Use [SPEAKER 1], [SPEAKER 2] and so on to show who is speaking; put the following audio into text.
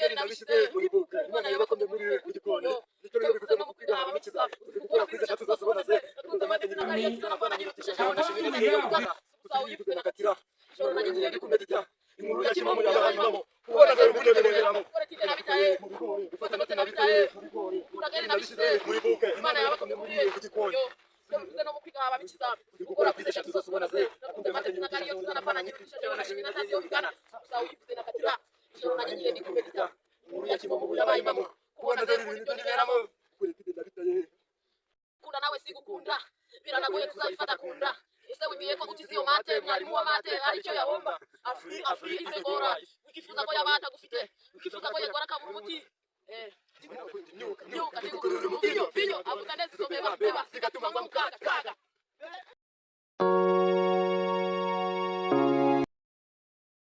[SPEAKER 1] nagari nabishyize muri buka imana yabakomye muri igikoni nicyo rero bivuze no kukwiga abamukiza gukora kwiza cyatsi uzasubona se tuza amategeko n'ariyo tuzanavana nyirutisha shaho nashibiri n'iyo kugana gusa uyivuze nakatira shoro nagiye ndi kumedita inkuru ya kimwe muri abayimamo kubona rero uburyo biberamo gukora kije nabitaye mu bigori gufata note nabitaye mu bigori nagari nabishyize muri buka imana yabakomye muri igikoni bivuze no kukwiga abamukiza gukora kwiza cyatsi uzasubona se tuza amategeko n'ariyo tuzanavana nyirutisha shaho nashibiri n'iyo kugana gusa uyivuze nakatira shoro nagiye ndi kumedita inkuru ya kimwe muri abayimamo kubona rero uburyo biberamo gukora kije nabitaye kunda nawe sigukunda biranagoye kuzayifata kunda ese wimiye ko utizi yo mate mwarimu wa mate aricyo yabomba afuri izegora wikifuza ko yabata gufite wikifuza ko yegora kamuri muti nyuka nyuka ndikukurura umupinyo pinyo avuga neza izo beba zigatuma ngo mukaga